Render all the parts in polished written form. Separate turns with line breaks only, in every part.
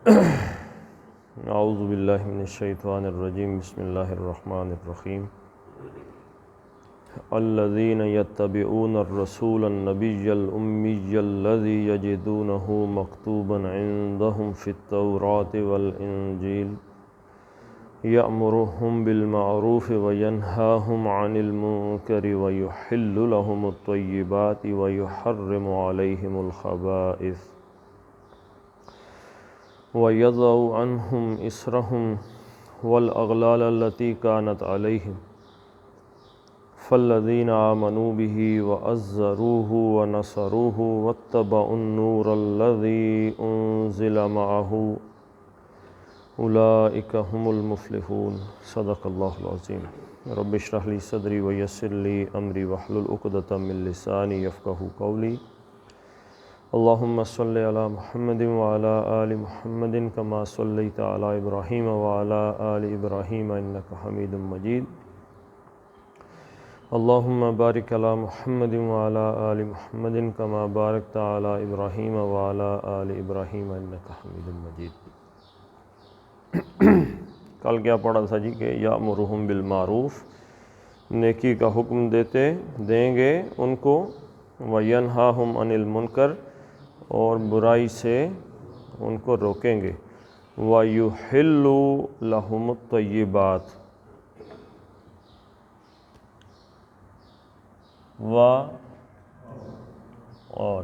اعوذ باللہ من الشیطان الرجیم بسم اللہ الرحمن الرحیم الذین یتبعون الرسول النبی الامی الذی یجدونہ مکتوبا عندہم فی التوراۃ والانجیل یأمرہم بالمعروف وینہاہم عن المنکر ویحل لہم الطیبات ویحرم علیہم الخبائث وَيَضَعُ عَنْهُمْ إِصْرَهُمْ وَالْأَغْلَالَ الَّتِي كَانَتْ عَلَيْهِمْ فَالَّذِينَ آمَنُوا بِهِ وَعَزَّرُوهُ وَنَصَرُوهُ وَاتَّبَعُوا النُّورَ الَّذِي أُنزِلَ مَعَهُ أُولَئِكَ هُمُ الْمُفْلِحُونَ صدق اللہ العظیم رب اشرح لي صدری ویسر لي امری واحلل عقدۃ من لسانی یفقہوا قولی اللہم صلی علی محمد وعلی آل محمد کما صلیت علی ابراہیم وعلی آل ابراہیم انک حمید مجید اللہم بارک علی محمد وعلی آل محمد کما بارکت علی ابراہیم وعلی آل ابراہیم انک حمید مجید۔ کل کیا پڑھا تھا جی کہ یأمرہم بالمعروف، نیکی کا حکم دیں گے ان کو، وینہاہم عن المنکر، اور برائی سے ان کو روکیں گے، وَيُحِلُّ لَهُمُ الطَّيِّبَاتِ، اور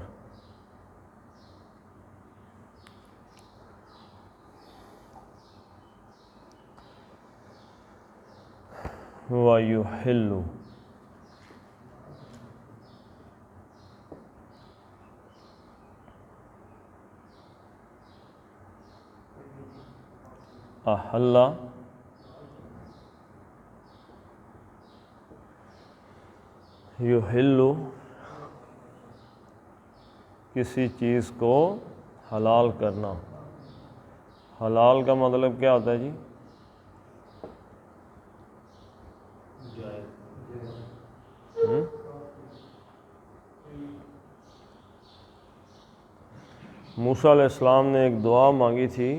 وَيُحِلُّ احل یحل، کسی چیز کو حلال کرنا۔ حلال کا مطلب کیا ہوتا ہے جی؟ موسیٰ علیہ السلام نے ایک دعا مانگی تھی،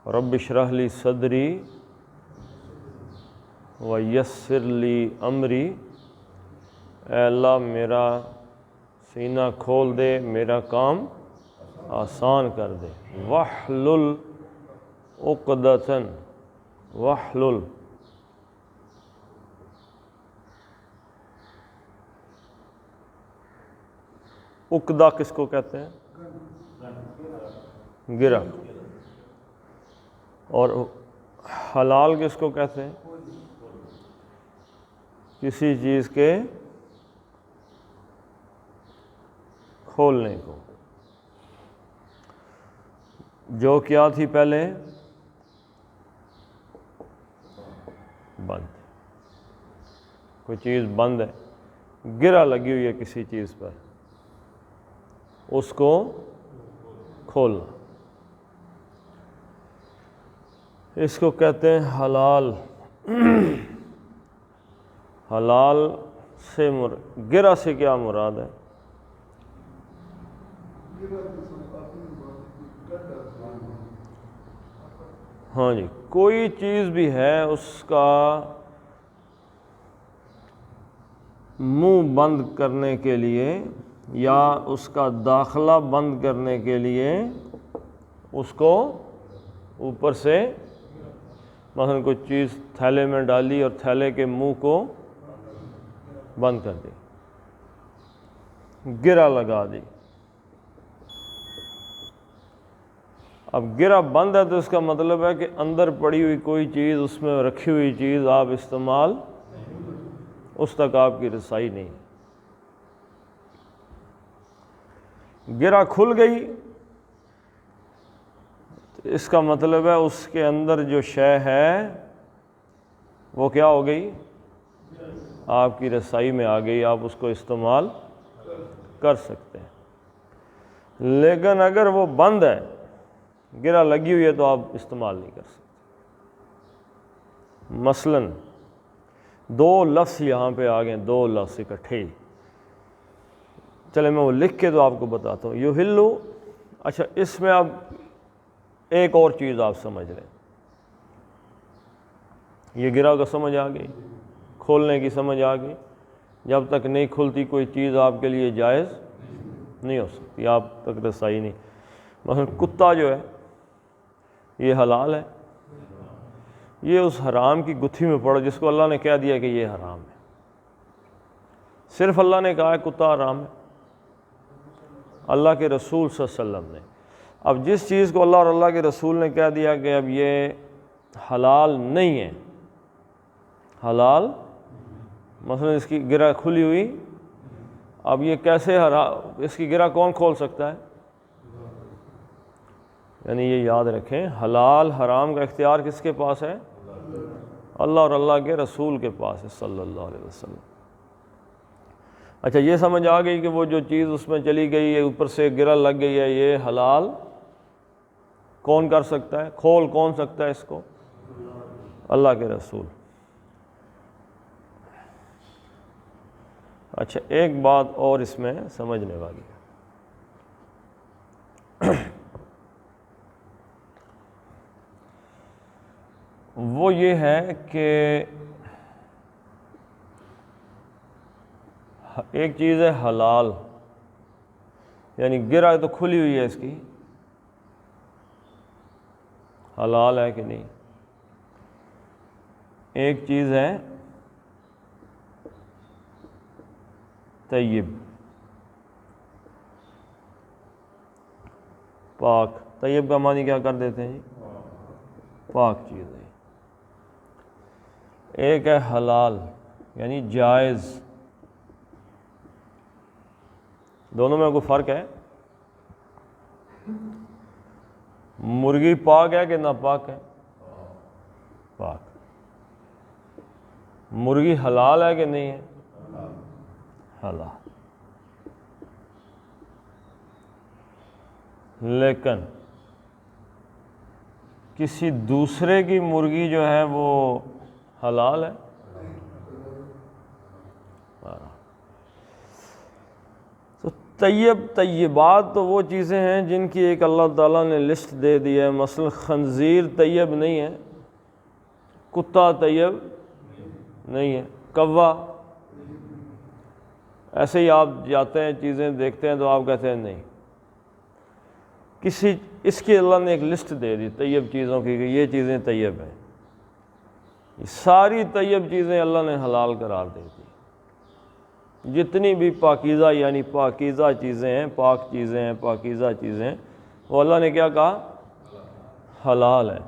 رب اشرح لی صدری ویسر لی امری، اے اللہ میرا سینہ کھول دے، میرا کام آسان کر دے، واحلل عقدۃ، واحلل عقدہ کس کو کہتے ہیں؟ گرہ۔ اور حلال کس کو کہتے ہیں؟ کسی چیز کے کھولنے کو۔ جو کیا تھی پہلے؟ بند۔ کوئی چیز بند ہے، گرہ لگی ہوئی ہے کسی چیز پر، اس کو کھولنا، اس کو کہتے ہیں حلال۔ حلال سے گرہ سے کیا مراد ہے؟ ہاں جی، کوئی چیز بھی ہے اس کا منہ بند کرنے کے لیے یا اس کا داخلہ بند کرنے کے لیے اس کو اوپر سے مثلا کوئی چیز تھیلے میں ڈالی اور تھیلے کے منہ کو بند کر دی، گرہ لگا دی۔ اب گرہ بند ہے تو اس کا مطلب ہے کہ اندر پڑی ہوئی کوئی چیز، اس میں رکھی ہوئی چیز آپ استعمال، اس تک آپ کی رسائی نہیں۔ گرہ کھل گئی تو اس کا مطلب ہے اس کے اندر جو شے ہے وہ کیا ہو گئی؟ آپ کی رسائی میں آ گئی، آپ اس کو استعمال کر سکتے ہیں۔ لیکن اگر وہ بند ہے، گرہ لگی ہوئی ہے، تو آپ استعمال نہیں کر سکتے۔ مثلاً دو لفظ یہاں پہ آ گئے، دو لفظ اکٹھے، چلے میں وہ لکھ کے تو آپ کو بتاتا ہوں۔ یحلو، اچھا اس میں اب ایک اور چیز آپ سمجھ لیں، یہ گرہ کو سمجھ آ گئی، کھولنے کی سمجھ آ گئی، جب تک نہیں کھلتی کوئی چیز آپ کے لیے جائز نہیں ہو سکتی، آپ تک رسائی نہیں۔ مثلا کتا جو ہے یہ حلال ہے، یہ اس حرام کی گتھی میں پڑا جس کو اللہ نے کہہ دیا کہ یہ حرام ہے، صرف اللہ نے کہا ہے کتا حرام ہے، اللہ کے رسول صلی اللہ علیہ وسلم نے۔ اب جس چیز کو اللہ اور اللہ کے رسول نے کہہ دیا کہ اب یہ حلال نہیں ہے، حلال، مثلا اس کی گرہ کھلی ہوئی، اب یہ کیسے اس کی گرہ کون کھول سکتا ہے؟ یعنی یہ یاد رکھیں، حلال حرام کا اختیار کس کے پاس ہے؟ اللہ اور اللہ کے رسول کے پاس ہے صلی اللہ علیہ وسلم۔ اچھا یہ سمجھ آ گئی کہ وہ جو چیز اس میں چلی گئی ہے، اوپر سے گرہ لگ گئی ہے، یہ حلال کون کر سکتا ہے؟ کھول کون سکتا ہے اس کو؟ اللہ کے رسول۔ اچھا ایک بات اور اس میں سمجھنے والی ہے، وہ یہ ہے کہ ایک چیز ہے حلال، یعنی گرہ تو کھلی ہوئی ہے، اس کی حلال ہے کہ نہیں۔ ایک چیز ہے طیب، پاک۔ طیب کا معنی کیا کر دیتے ہیں جی؟ پاک چیز ہے۔ ایک ہے حلال یعنی جائز، دونوں میں کوئی فرق ہے؟ مرغی پاک ہے کہ ناپاک ہے؟ پاک۔ مرغی حلال ہے کہ نہیں ہے؟ حلال۔ لیکن کسی دوسرے کی مرغی جو ہے وہ حلال ہے؟ تو طیبات تو وہ چیزیں ہیں جن کی ایک اللہ تعالیٰ نے لسٹ دے دی ہے، مثلا خنزیر طیب نہیں ہے، کتا طیب نہیں ہے، کوا۔ ایسے ہی آپ جاتے ہیں چیزیں دیکھتے ہیں تو آپ کہتے ہیں نہیں، کسی اس کی اللہ نے ایک لسٹ دے دی طیب چیزوں کی کہ یہ چیزیں طیب ہیں، یہ ساری طیب چیزیں اللہ نے حلال قرار دے دی۔ جتنی بھی پاکیزہ یعنی پاکیزہ چیزیں ہیں، پاک چیزیں ہیں، پاکیزہ چیزیں ہیں، وہ اللہ نے کیا کہا؟ حلال ہے،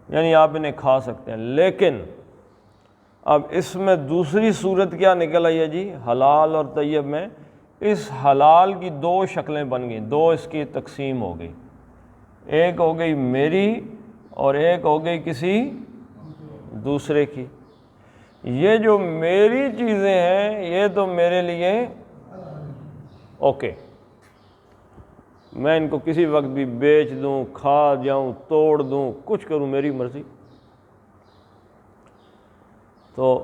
یعنی آپ انہیں کھا سکتے ہیں۔ لیکن اب اس میں دوسری صورت کیا نکل آئی ہے جی؟ حلال اور طیب میں اس حلال کی دو شکلیں بن گئیں، دو اس کی تقسیم ہو گئی، ایک ہو گئی میری اور ایک ہو گئی کسی دوسرے کی۔ یہ جو میری چیزیں ہیں یہ تو میرے لیے اوکے، میں ان کو کسی وقت بھی بیچ دوں، کھا جاؤں، توڑ دوں، کچھ کروں، میری مرضی۔ تو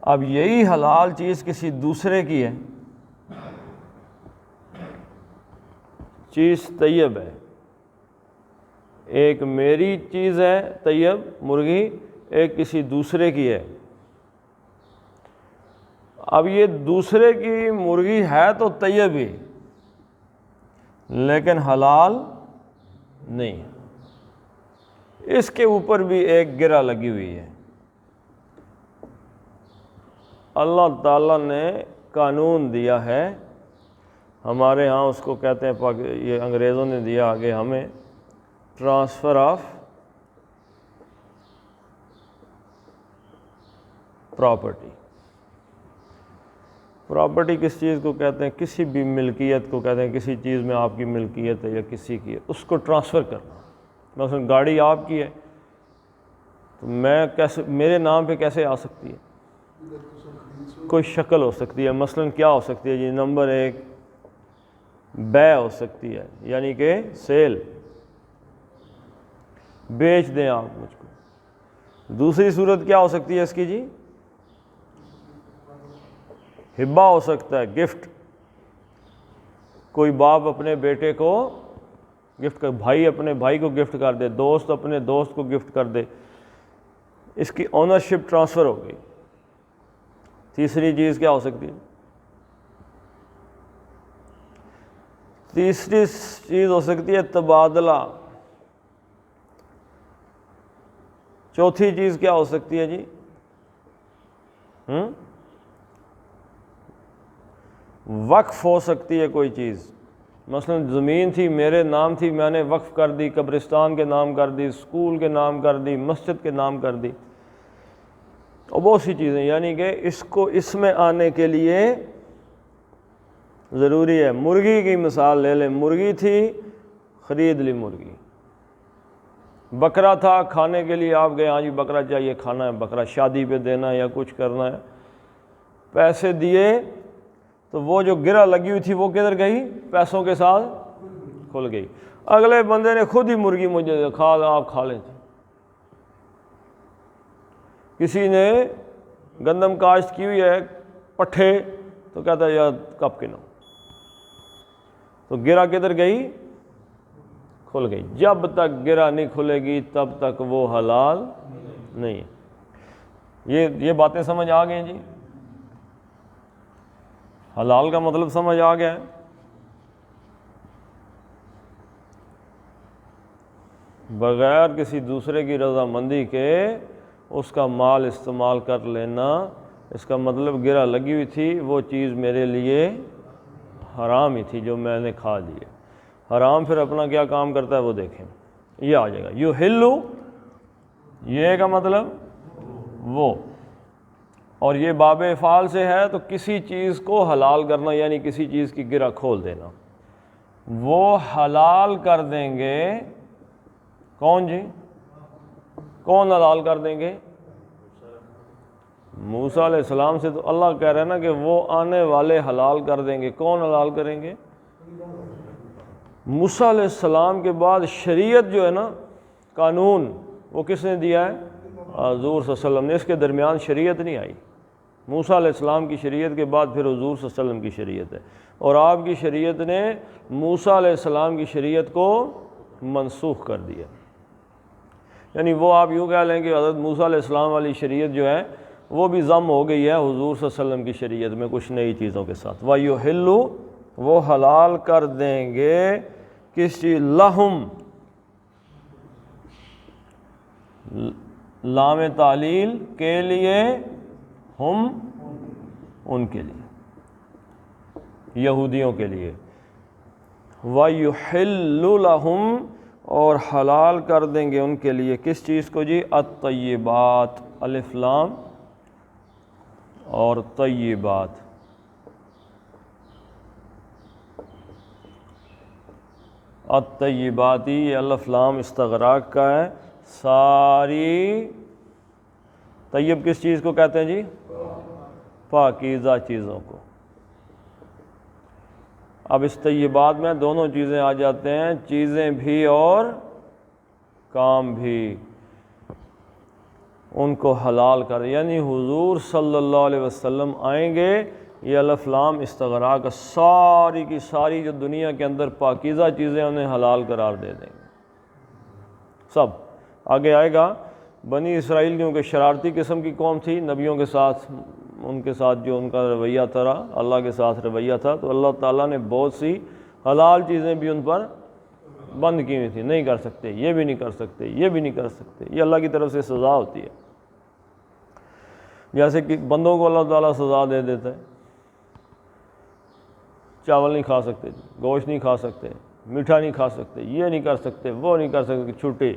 اب یہی حلال چیز کسی دوسرے کی ہے، چیز طیب ہے، ایک میری چیز ہے طیب مرغی، ایک کسی دوسرے کی ہے۔ اب یہ دوسرے کی مرغی ہے تو طیب ہی، لیکن حلال نہیں، اس کے اوپر بھی ایک گرہ لگی ہوئی ہے۔ اللہ تعالیٰ نے قانون دیا ہے، ہمارے ہاں اس کو کہتے ہیں، یہ انگریزوں نے دیا آگے ہمیں، ٹرانسفر آف پراپرٹی۔ پراپرٹی کس چیز کو کہتے ہیں؟ کسی بھی ملکیت کو کہتے ہیں، کسی چیز میں آپ کی ملکیت ہے یا کسی کی ہے، اس کو ٹرانسفر کرنا۔ مثلا گاڑی آپ کی ہے تو میں کیسے، میرے نام پہ کیسے آ سکتی ہے؟ کوئی شکل ہو سکتی ہے، مثلا کیا ہو سکتی ہے جی؟ نمبر ایک بے ہو سکتی ہے، یعنی کہ سیل، بیچ دیں آپ مجھ کو۔ دوسری صورت کیا ہو سکتی ہے اس کی جی؟ ہبہ ہو سکتا ہے، گفٹ، کوئی باپ اپنے بیٹے کو گفٹ کر، بھائی اپنے بھائی کو گفٹ کر دے، دوست اپنے دوست کو گفٹ کر دے، اس کی اونرشپ ٹرانسفر ہو گئی۔ تیسری چیز کیا ہو سکتی ہے؟ تیسری چیز ہو سکتی ہے تبادلہ۔ چوتھی چیز کیا ہو سکتی ہے جی؟ وقف ہو سکتی ہے کوئی چیز، مثلا زمین تھی میرے نام تھی، میں نے وقف کر دی، قبرستان کے نام کر دی، اسکول کے نام کر دی، مسجد کے نام کر دی، اور بہت سی چیزیں۔ یعنی کہ اس میں آنے کے لیے ضروری ہے۔ مرغی کی مثال لے لیں، مرغی تھی، خرید لی مرغی۔ بکرا تھا، کھانے کے لیے آپ گئے، ہاں جی بکرا چاہیے، کھانا ہے بکرا، شادی پہ دینا ہے یا کچھ کرنا ہے، پیسے دیے تو وہ جو گرہ لگی ہوئی تھی وہ کدھر گئی؟ پیسوں کے ساتھ کھل گئی۔ اگلے بندے نے خود ہی مرغی مجھے آپ کھا لیں۔ کسی نے گندم کاشت کی ہوئی ہے، پٹھے، تو کہتا ہے یار کب کنو، تو گرہ کدھر گئی؟ کھل گئی۔ جب تک گرہ نہیں کھلے گی تب تک وہ حلال نہیں ہے۔ یہ باتیں سمجھ آ گئی جی؟ حلال کا مطلب سمجھ آ گیا ہے؟ بغیر کسی دوسرے کی رضامندی کے اس کا مال استعمال کر لینا، اس کا مطلب گرہ لگی ہوئی تھی، وہ چیز میرے لیے حرام ہی تھی جو میں نے کھا لی ہے۔ حرام پھر اپنا کیا کام کرتا ہے وہ دیکھیں، یہ آ جائے گا یحلو، یہ کا مطلب وہ، اور یہ باب افعال سے ہے تو کسی چیز کو حلال کرنا، یعنی کسی چیز کی گرہ کھول دینا۔ وہ حلال کر دیں گے کون جی؟ کون حلال کر دیں گے؟ موسیٰ علیہ السلام سے تو اللہ کہہ رہے ہیں نا کہ وہ آنے والے حلال کر دیں گے۔ کون حلال کریں گے؟ موسیٰ علیہ السلام کے بعد شریعت جو ہے نا، قانون، وہ کس نے دیا ہے؟ حضور صلی اللہ علیہ وسلم نے۔ اس کے درمیان شریعت نہیں آئی۔ موسیٰ علیہ السلام کی شریعت کے بعد پھر حضور صلی اللہ علیہ وسلم کی شریعت ہے، اور آپ کی شریعت نے موسیٰ علیہ السلام کی شریعت کو منسوخ کر دیا۔ یعنی وہ آپ یوں کہہ لیں کہ حضرت موسیٰ علیہ السلام والی شریعت جو ہے وہ بھی ضم ہو گئی ہے حضور صلی اللہ علیہ وسلم کی شریعت میں کچھ نئی چیزوں کے ساتھ۔ وَيُحِلُّ، وہ حلال کر دیں گے کس چیز؟ لہم، لام تعلیل کے لیے، ہم ان کے لیے، یہودیوں کے لیے۔ وَيُحِلُّ لَهُمْ، اور حلال کر دیں گے ان کے لیے کس چیز کو جی؟ الطیبات، الف لام اور طیبات۔ الطیباتی، یہ الف لام استغراق کا ہے۔ ساری، طیب کس چیز کو کہتے ہیں جی؟ پاکیزہ چیزوں کو۔ اب اس طیبات میں دونوں چیزیں آ جاتے ہیں، چیزیں بھی اور کام بھی، ان کو حلال کر، یعنی حضور صلی اللہ علیہ وسلم آئیں گے، یہ الف لام استغراق، ساری کی ساری جو دنیا کے اندر پاکیزہ چیزیں انہیں حلال قرار دے دیں گے سب۔ آگے آئے گا بنی اسرائیل کیونکہ شرارتی قسم کی قوم تھی، نبیوں کے ساتھ ان کے ساتھ جو ان کا رویہ تھا، اللہ کے ساتھ رویہ تھا، تو اللہ تعالیٰ نے بہت سی حلال چیزیں بھی ان پر بند کی ہوئی تھی، نہیں کر سکتے، یہ بھی نہیں کر سکتے، یہ بھی نہیں کر سکتے۔ یہ اللہ کی طرف سے سزا ہوتی ہے، جیسے کہ بندوں کو اللہ تعالیٰ سزا دے دیتا ہے، چاول نہیں کھا سکتے، گوشت نہیں کھا سکتے، میٹھا نہیں کھا سکتے، یہ نہیں کر سکتے، وہ نہیں کر سکتے، چھٹی۔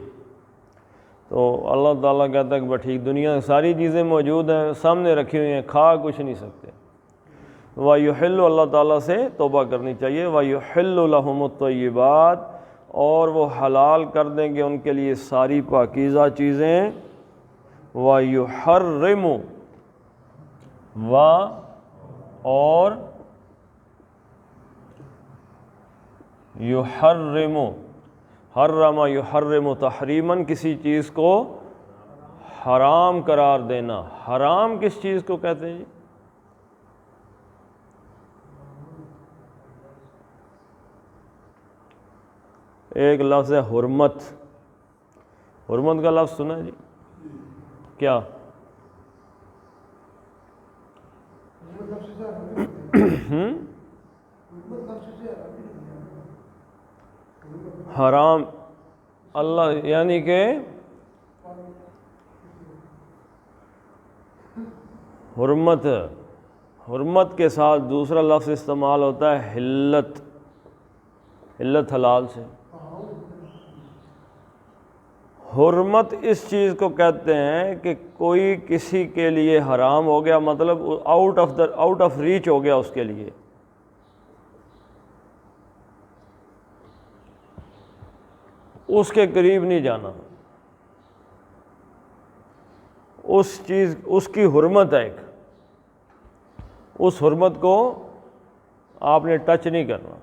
تو اللہ تعالیٰ کہتا ہے کہ ٹھیک، دنیا میں ساری چیزیں موجود ہیں، سامنے رکھی ہوئی ہیں، کھا کچھ نہیں سکتے۔ وَيُحِلُّ، اللہ تعالیٰ سے توبہ کرنی چاہیے۔ وَيُحِلُّ لَهُمُ الطَّيِّبَاتِ، اور وہ حلال کر دیں گے ان کے لیے ساری پاکیزہ چیزیں۔ وَيُحَرِّمُ، اور یحرم، حرم یحرم تحریماً، کسی چیز کو حرام قرار دینا۔ حرام کس چیز کو کہتے ہیں جی؟ ایک لفظ ہے حرمت. حرمت کا لفظ سنا ہے جی؟ کیا حرام اللہ یعنی کہ حرمت، حرمت کے ساتھ دوسرا لفظ استعمال ہوتا ہے حلت. حلت حلال سے. حرمت اس چیز کو کہتے ہیں کہ کوئی کسی کے لیے حرام ہو گیا، مطلب آؤٹ آف ریچ ہو گیا اس کے لیے. اس کے قریب نہیں جانا. اس چیز اس کی حرمت ہے ایک، اس حرمت کو آپ نے ٹچ نہیں کرنا.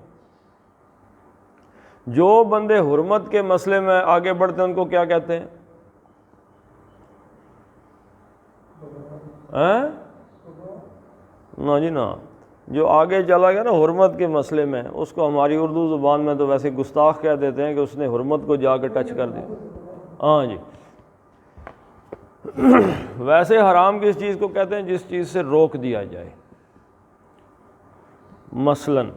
جو بندے حرمت کے مسئلے میں آگے بڑھتے ہیں ان کو کیا کہتے ہیں؟ نا جی نا، جو آگے چلا گیا نا حرمت کے مسئلے میں، اس کو ہماری اردو زبان میں تو ویسے گستاخ کہہ دیتے ہیں کہ اس نے حرمت کو جا کے ٹچ کر دیا. ہاں جی. ویسے حرام کس چیز کو کہتے ہیں؟ جس چیز سے روک دیا جائے. مثلاً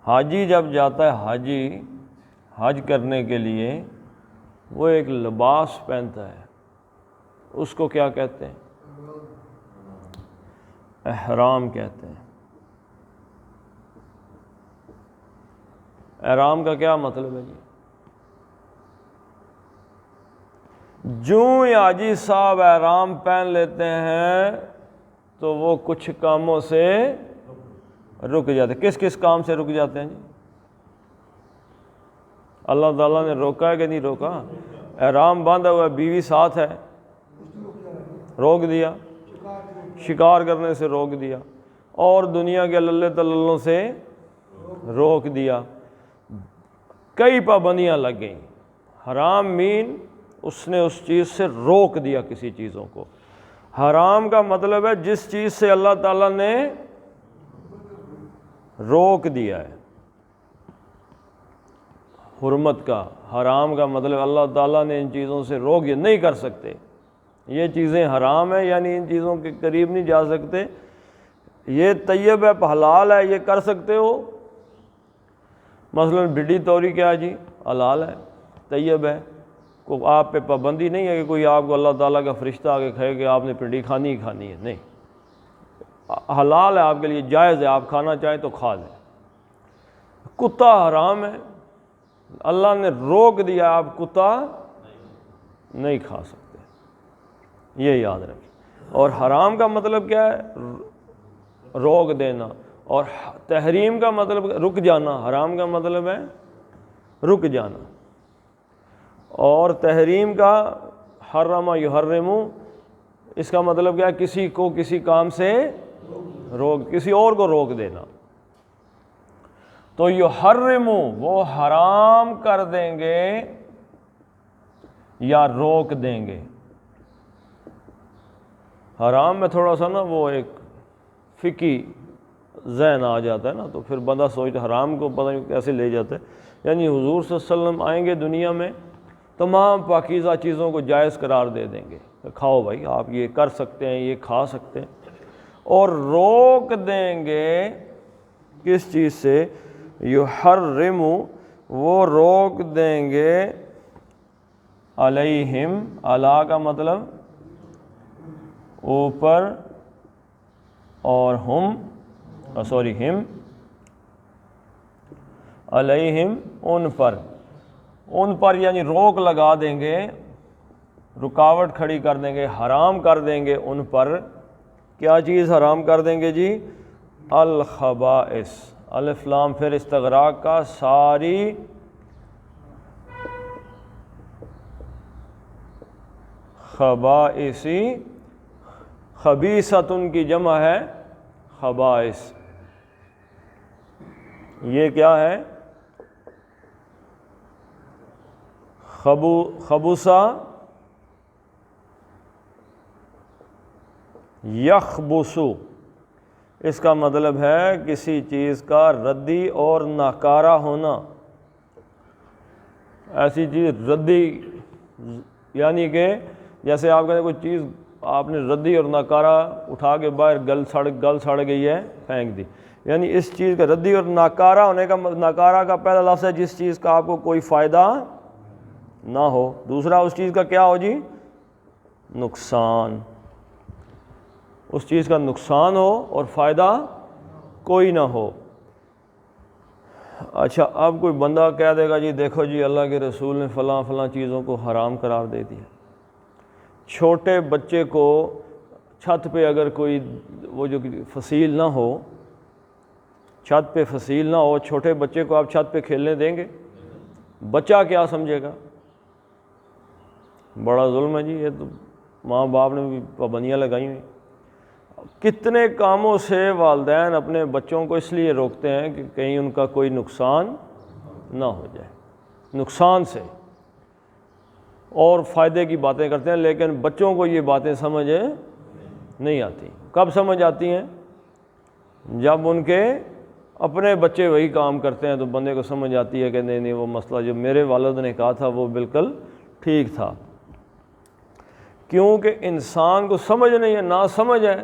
حاجی جب جاتا ہے، حاجی حج کرنے کے لیے وہ ایک لباس پہنتا ہے، اس کو کیا کہتے ہیں؟ احرام کہتے ہیں. احرام کا کیا مطلب ہے جی؟ جو حاجی صاحب احرام پہن لیتے ہیں تو وہ کچھ کاموں سے رک جاتے ہیں. کس کس کام سے رک جاتے ہیں جی؟ اللہ تعالیٰ نے روکا ہے کہ نہیں روکا؟ احرام باندھا ہوا ہے، بیوی ساتھ ہے، روک دیا. شکار کرنے سے روک دیا، اور دنیا کے للے تللوں سے روک دیا. کئی پابندیاں لگ گئیں. حرام مین اس نے اس چیز سے روک دیا کسی چیزوں کو. حرام کا مطلب ہے جس چیز سے اللہ تعالیٰ نے روک دیا ہے. حرمت کا، حرام کا مطلب اللہ تعالیٰ نے ان چیزوں سے روک دیا، نہیں کر سکتے. یہ چیزیں حرام ہیں یعنی ان چیزوں کے قریب نہیں جا سکتے. یہ طیب ہے، حلال ہے، یہ کر سکتے ہو. مثلا بڈی توری کیا ہے جی؟ حلال ہے، طیب ہے. کو آپ پہ پابندی نہیں ہے کہ کوئی آپ کو اللہ تعالیٰ کا فرشتہ آگے کہے کہ آپ نے پنڈی کھانی ہی کھانی ہے. نہیں، حلال ہے آپ کے لیے، جائز ہے، آپ کھانا چاہیں تو کھا لیں. کتا حرام ہے، اللہ نے روک دیا، آپ کتا نہیں کھا سکتے. یہ یاد رکھیں. اور حرام کا مطلب کیا ہے؟ روک دینا. اور تحریم کا مطلب رک جانا. حرام کا مطلب ہے رک جانا. اور تحریم کا حرم یحرم، اس کا مطلب کیا ہے؟ کسی کو کسی کام سے روک، کسی اور کو روک دینا. تو یحرم وہ حرام کر دیں گے یا روک دیں گے. حرام میں تھوڑا سا نا وہ ایک فقہی ذہن آ جاتا ہے نا، تو پھر بندہ سوچتا حرام کو پتہ نہیں کیسے لے جاتا ہے. یعنی حضور صلی اللہ علیہ وسلم آئیں گے دنیا میں، تمام پاکیزہ چیزوں کو جائز قرار دے دیں گے. کھاؤ بھائی، آپ یہ کر سکتے ہیں، یہ کھا سکتے ہیں. اور روک دیں گے کس چیز سے؟ یحرم وہ روک دیں گے علیہم. علا کا مطلب اوپر، اور ہم علیہم ان پر. ان پر یعنی روک لگا دیں گے، رکاوٹ کھڑی کر دیں گے، حرام کر دیں گے ان پر. کیا چیز حرام کر دیں گے جی؟ الخبائث. الف لام پھر استغراق کا، ساری خبائثی. خبیثۃن کی جمع ہے خبائث. یہ کیا ہے؟ خبثہ یخبثو. اس کا مطلب ہے کسی چیز کا ردی اور ناکارہ ہونا. ایسی چیز ردی، یعنی کہ جیسے آپ کہتے ہیں کوئی چیز آپ نے ردی اور ناکارہ اٹھا کے باہر گل سڑ گئی ہے پھینک دی، یعنی اس چیز کا ردی اور ناکارہ ہونے کا، ناکارہ کا پہلا لفظ ہے جس چیز کا آپ کو کوئی فائدہ نہ ہو، دوسرا اس چیز کا کیا ہو جی؟ نقصان، اس چیز کا نقصان ہو اور فائدہ کوئی نہ ہو۔ اچھا، اب کوئی بندہ کہہ دے گا جی دیکھو جی اللہ کے رسول نے فلاں فلاں چیزوں کو حرام قرار دے دیا۔ چھوٹے بچے کو چھت پہ اگر کوئی وہ جو فصیل نہ ہو، چھت پہ فصیل نہ ہو، چھوٹے بچے کو آپ چھت پہ کھیلنے دیں گے؟ بچہ کیا سمجھے گا؟ بڑا ظلم ہے جی، یہ تو ماں باپ نے بھی پابندیاں لگائی ہوئی۔ کتنے کاموں سے والدین اپنے بچوں کو اس لیے روکتے ہیں کہ کہیں ان کا کوئی نقصان نہ ہو جائے، نقصان سے اور فائدے کی باتیں کرتے ہیں، لیکن بچوں کو یہ باتیں سمجھ نہیں آتی۔ کب سمجھ آتی ہیں؟ جب ان کے اپنے بچے وہی کام کرتے ہیں تو بندے کو سمجھ آتی ہے کہ نہیں نہیں، وہ مسئلہ جو میرے والد نے کہا تھا وہ بالکل ٹھیک تھا۔ کیونکہ انسان کو سمجھ نہیں ہے، نہ سمجھ ہے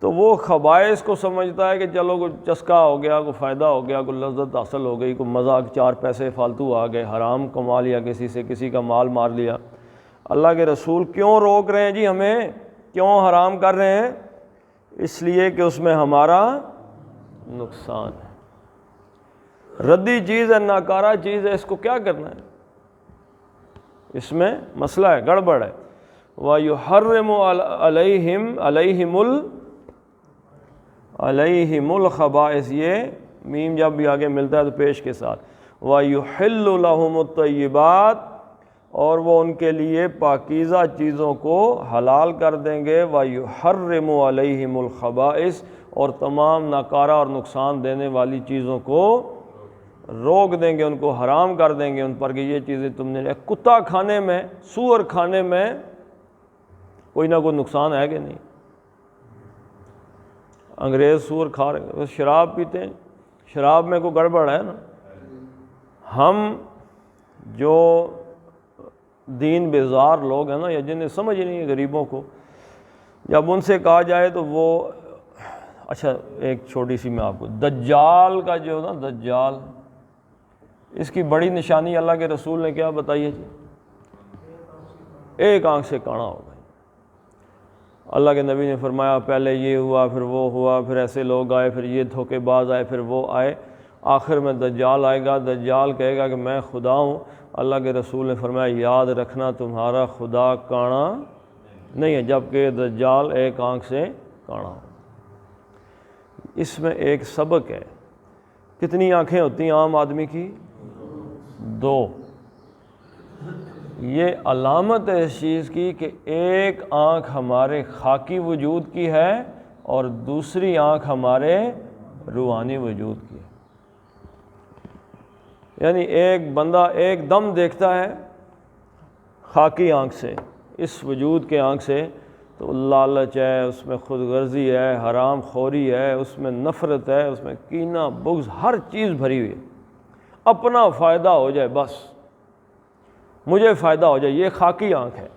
تو وہ خبائث کو سمجھتا ہے کہ چلو کوئی چسکا ہو گیا، کوئی فائدہ ہو گیا، کوئی لذت حاصل ہو گئی، کوئی مزہ، چار پیسے فالتو آ گئے، حرام کما لیا کسی سے، کسی کا مال مار لیا۔ اللہ کے رسول کیوں روک رہے ہیں جی ہمیں، کیوں حرام کر رہے ہیں؟ اس لیے کہ اس میں ہمارا نقصان ہے، ردی چیز ہے، ناکارہ چیز ہے، اس کو کیا کرنا ہے؟ اس میں مسئلہ ہے، گڑبڑ ہے۔ وَيُحَرِّمُ عَلَيْهِمُ الْخَبَائِث، یہ میم جب بھی آگے ملتا ہے تو پیش کے ساتھ، وَيُحِلُّ لَهُمُ الطَّيِّبَاتِ، اور وہ ان کے لیے پاکیزہ چیزوں کو حلال کر دیں گے، وَيُحَرِّمُ عَلَيْهِمُ الْخَبَائِث، اور تمام ناکارہ اور نقصان دینے والی چیزوں کو روک دیں گے، ان کو حرام کر دیں گے ان پر کہ یہ چیزیں تم نے، کتا کھانے میں، سور کھانے میں کوئی نہ کوئی نقصان ہے کہ نہیں؟ انگریز سور کھا رہے، شراب پیتے ہیں، شراب میں کوئی گڑبڑ ہے نا؟ ہم جو دین بیزار لوگ ہیں نا، یا جنہیں سمجھ نہیں ہے غریبوں کو، جب ان سے کہا جائے تو وہ، اچھا ایک چھوٹی سی میں آپ کو، دجال کا جو نا، دجال، اس کی بڑی نشانی اللہ کے رسول نے کیا بتائی ہے جی؟ ایک آنکھ سے کانا ہوگا۔ اللہ کے نبی نے فرمایا پہلے یہ ہوا، پھر وہ ہوا، پھر ایسے لوگ آئے، پھر یہ دھوکے باز آئے، پھر وہ آئے، آخر میں دجال آئے گا، دجال کہے گا کہ میں خدا ہوں۔ اللہ کے رسول نے فرمایا یاد رکھنا تمہارا خدا کانا نہیں ہے، جبکہ دجال ایک آنکھ سے کانا ہو۔ اس میں ایک سبق ہے، کتنی آنکھیں ہوتی ہیں عام آدمی کی؟ دو۔ یہ علامت ہے اس چیز کی کہ ایک آنکھ ہمارے خاکی وجود کی ہے اور دوسری آنکھ ہمارے روحانی وجود کی ہے۔ یعنی ایک بندہ ایک دم دیکھتا ہے خاکی آنکھ سے، اس وجود کے آنکھ سے، تو لالچ ہے، اس میں خود غرضی ہے، حرام خوری ہے، اس میں نفرت ہے، اس میں کینہ، بغض، ہر چیز بھری ہوئی ہے، اپنا فائدہ ہو جائے بس، مجھے فائدہ ہو جائے، یہ خاکی آنکھ ہے۔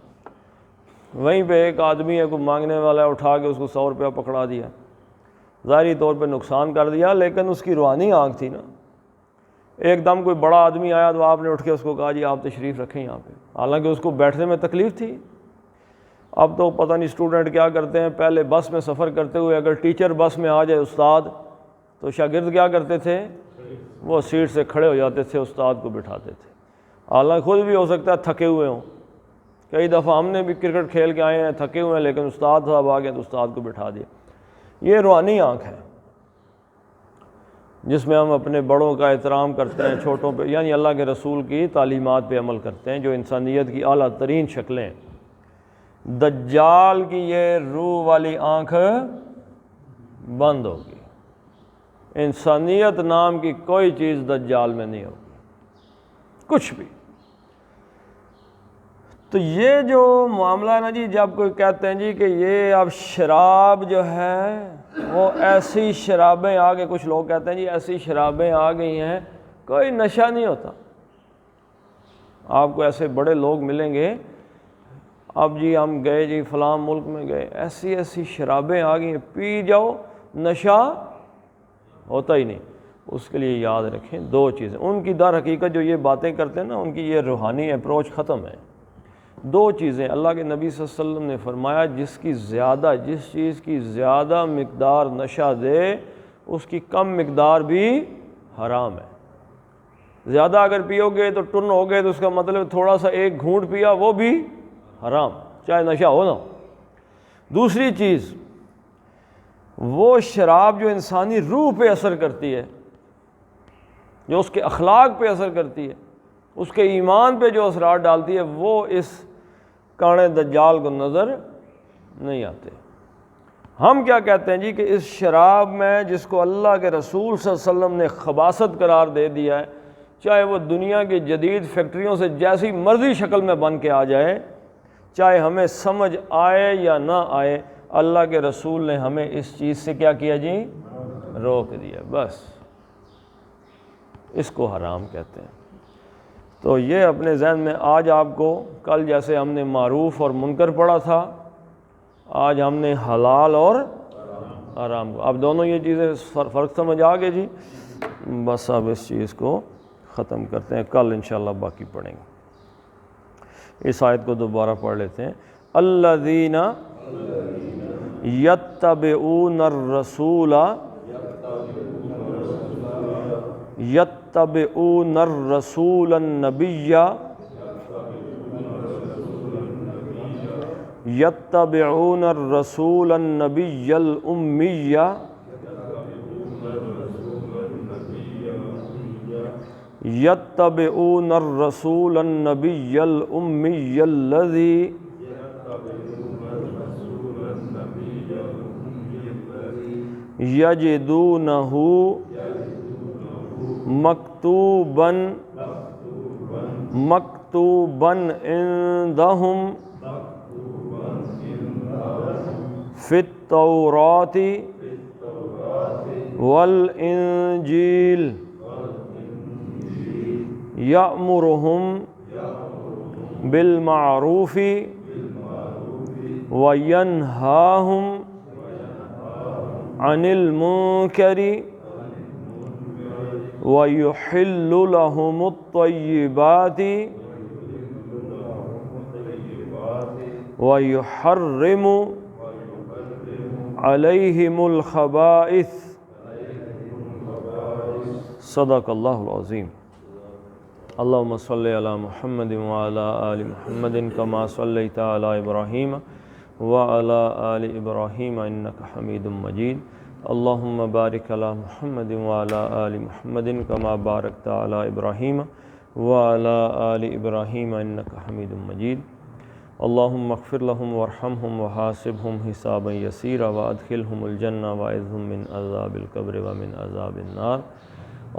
وہیں پہ ایک آدمی ہے، کوئی مانگنے والا ہے، اٹھا کے اس کو 100 روپیہ پکڑا دیا، ظاہری طور پہ نقصان کر دیا، لیکن اس کی روحانی آنکھ تھی نا۔ ایک دم کوئی بڑا آدمی آیا تو آپ نے اٹھ کے اس کو کہا جی آپ تشریف رکھیں یہاں پہ، حالانکہ اس کو بیٹھنے میں تکلیف تھی۔ اب تو پتہ نہیں اسٹوڈنٹ کیا کرتے ہیں، پہلے بس میں سفر کرتے ہوئے اگر ٹیچر بس میں آ جائے، استاد، تو شاگرد کیا کرتے تھے؟ وہ سیٹ سے کھڑے ہو جاتے تھے، استاد کو بٹھاتے تھے، حالانکہ خود بھی ہو سکتا ہے تھکے ہوئے ہوں۔ کئی دفعہ ہم نے بھی کرکٹ کھیل کے آئے ہیں، تھکے ہوئے ہیں، لیکن استاد صاحب آ گئے تو استاد کو بٹھا دیا۔ یہ روحانی آنکھ ہے جس میں ہم اپنے بڑوں کا احترام کرتے ہیں، چھوٹوں پہ، یعنی اللہ کے رسول کی تعلیمات پہ عمل کرتے ہیں جو انسانیت کی اعلیٰ ترین شکلیں ہیں۔ دجال کی یہ روح والی آنکھ بند ہوگی، انسانیت نام کی کوئی چیز دجال میں نہیں ہوگی، کچھ بھی۔ تو یہ جو معاملہ ہے نا جی، جب کوئی کہتے ہیں جی کہ یہ اب شراب جو ہے وہ ایسی شرابیں آ گئی، کچھ لوگ کہتے ہیں جی ایسی شرابیں آ گئی ہیں کوئی نشہ نہیں ہوتا، آپ کو ایسے بڑے لوگ ملیں گے، اب جی ہم گئے جی فلاں ملک میں گئے، ایسی ایسی شرابیں آ گئی ہیں، پی جاؤ نشہ ہوتا ہی نہیں۔ اس کے لیے یاد رکھیں دو چیزیں، ان کی در حقیقت جو یہ باتیں کرتے ہیں نا، ان کی یہ روحانی اپروچ ختم ہے۔ دو چیزیں اللہ کے نبی صلی اللہ علیہ وسلم نے فرمایا، جس چیز کی زیادہ مقدار نشہ دے اس کی کم مقدار بھی حرام ہے۔ زیادہ اگر پیو گے تو ٹن ہو گئے تو اس کا مطلب تھوڑا سا ایک گھونٹ پیا وہ بھی حرام، چاہے نشہ ہو نا۔ دوسری چیز، وہ شراب جو انسانی روح پہ اثر کرتی ہے، جو اس کے اخلاق پہ اثر کرتی ہے، اس کے ایمان پہ جو اثرات ڈالتی ہے، وہ اس کانے دجال کو نظر نہیں آتے۔ ہم کیا کہتے ہیں جی کہ اس شراب میں جس کو اللہ کے رسول صلی اللہ علیہ وسلم نے خباثت قرار دے دیا ہے، چاہے وہ دنیا کی جدید فیکٹریوں سے جیسی مرضی شکل میں بن کے آ جائے، چاہے ہمیں سمجھ آئے یا نہ آئے، اللہ کے رسول نے ہمیں اس چیز سے کیا کیا جی؟ روک دیا، بس اس کو حرام کہتے ہیں۔ تو یہ اپنے ذہن میں آج آپ کو، کل جیسے ہم نے معروف اور منکر پڑھا تھا، آج ہم نے حلال اور حرام کو، اب دونوں یہ چیزیں فرق سمجھ آ گئے جی، بس اب اس چیز کو ختم کرتے ہیں، کل انشاءاللہ باقی پڑھیں گے۔ اس آیت کو دوبارہ پڑھ لیتے ہیں۔ الذین یتبعون الرسول یتبعون الرسول النبی یتبعون الرسول النبی الامی یتبعون الرسول النبی الامی الذی یجدونہ مکتوباً عندہم فی التوراۃ والانجیل یأمرہم بالمعروف وینہاہم عن المنکر وَيُحِلُّ لَهُمُ الطَّيِّبَاتِ وَيُحَرِّمُ عَلَيْهِمُ الْخَبَائِثَ۔ صدق اللہ العظیم۔ اللہم صلی علی محمد وعلی آل محمد کما صلیت علی ابراہیم وعلی آل ابراہیم انک حمید مجید۔ اللہم بارک علی محمد وعلی آل محمد کما بارکت علی ابراہیم وعلی آل ابراہیم انک حمید مجید۔ اللہم اغفر لہم وارحمہم وحاسبہم حسابا یسیرا وادخلہم الجنہ واعذہم من عذاب القبر ومن عذاب النار۔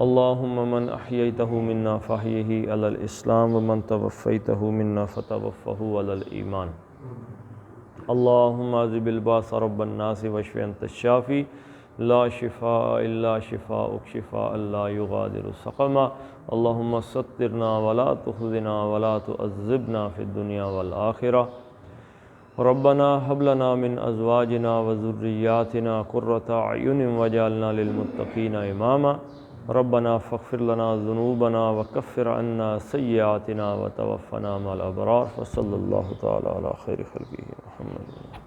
اللہم من احییتہ منا فاحیہ علی الاسلام ومن توفیتہ منا فتوفہ علی الایمان۔ اللہم اذہب الباس رب الناس واشف انت الشافی لا شفاء الا شفاءک شفاء لا یغادر سقما۔ اللہم سترنا ولا تخزنا ولا تعذبنا فی الدنیا والآخرہ۔ ربنا هب لنا من ازواجنا وذریاتنا قرۃ اعین واجعلنا للمتقین اماما۔ ربنا فاغفر لنا ذنوبنا وکفر عنا سیئاتنا وتوفنا مع الابرار۔ وصلی اللہ تعالی علی خیر خلقہ محمد۔